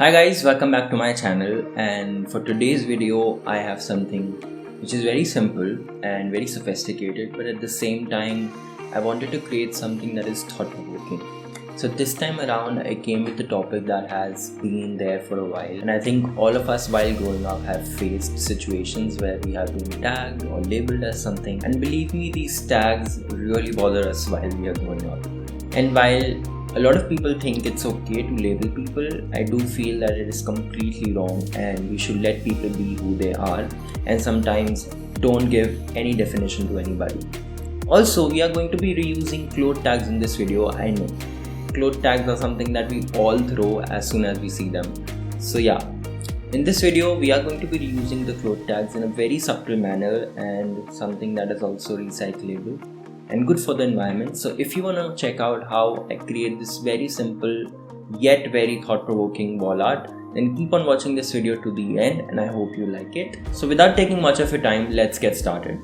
Hi guys, welcome back to my channel, and for today's video I have something which is very simple and very sophisticated, but at the same time I wanted to create something that is thought-provoking. So this time around I came with a topic that has been there for a while, and I think all of us while growing up have faced situations where we have been tagged or labeled as something, and believe me, these tags really bother us while we are growing up. And while a lot of people think it's okay to label people, I do feel that it is completely wrong and we should let people be who they are and sometimes don't give any definition to anybody. Also, we are going to be reusing cloth tags in this video. I know cloth tags are something that we all throw as soon as we see them. So yeah, in this video we are going to be reusing the cloth tags in a very subtle manner and something that is also recyclable and good for the environment. So if you want to check out how I create this very simple yet very thought-provoking wall art, then keep on watching this video to the end and I hope you like it. So without taking much of your time, let's get started.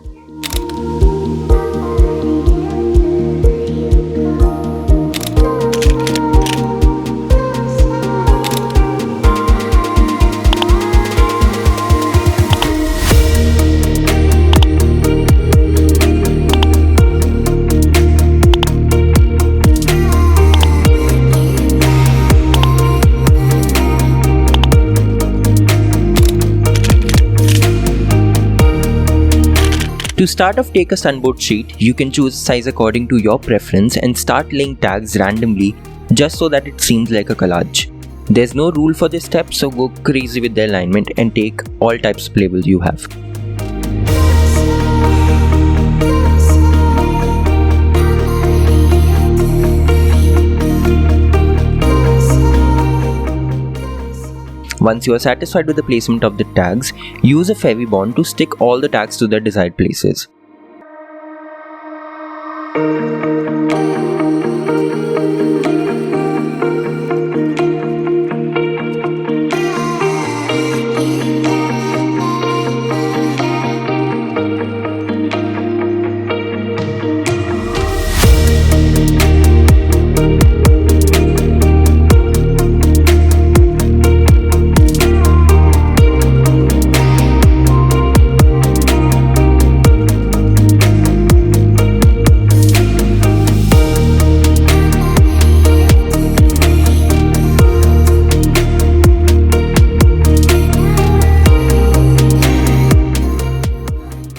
To start off, take a sunboard sheet. You can choose a size according to your preference and start laying tags randomly just so that it seems like a collage. There's no rule for this step, so go crazy with the alignment and take all types of labels you have. Once you are satisfied with the placement of the tags, use a Fevibond to stick all the tags to their desired places.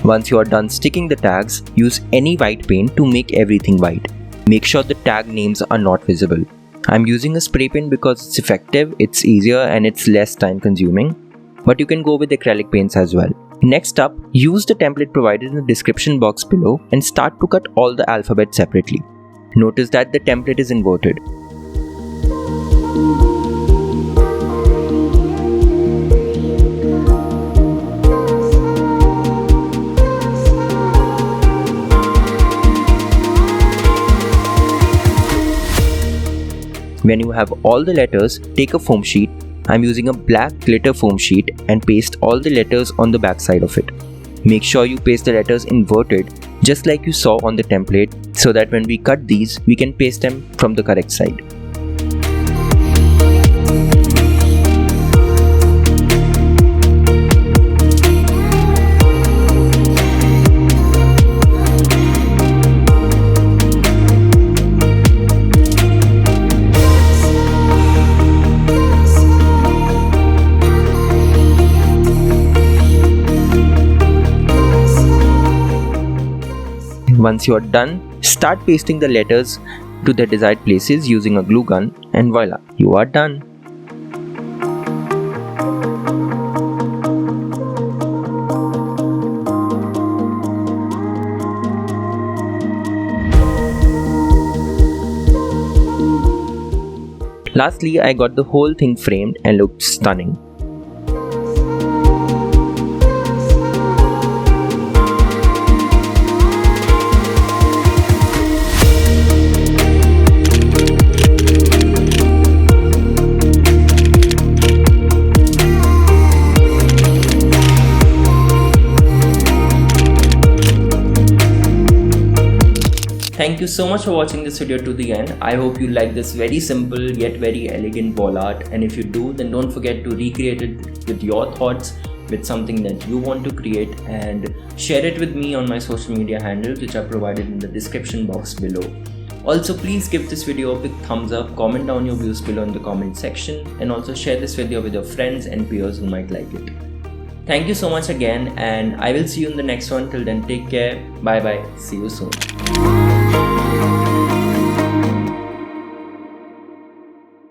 Once you are done sticking the tags, use any white paint to make everything white. Make sure the tag names are not visible. I'm using a spray paint because it's effective, it's easier and it's less time consuming, but you can go with acrylic paints as well. Next up, use the template provided in the description box below and start to cut all the alphabets separately. Notice that the template is inverted. When you have all the letters, take a foam sheet. I'm using a black glitter foam sheet and paste all the letters on the back side of it. Make sure you paste the letters inverted just like you saw on the template so that when we cut these, we can paste them from the correct side. Once you are done, start pasting the letters to the desired places using a glue gun and voila, you are done. Lastly, I got the whole thing framed and looked stunning. Thank you so much for watching this video to the end. I hope you like this very simple yet very elegant wall art, and if you do, then don't forget to recreate it with your thoughts, with something that you want to create, and share it with me on my social media handles, which are provided in the description box below. Also, please give this video a big thumbs up, comment down your views below in the comment section, and also share this video with your friends and peers who might like it. Thank you so much again, and I will see you in the next one. Till then, take care. Bye bye. See you soon.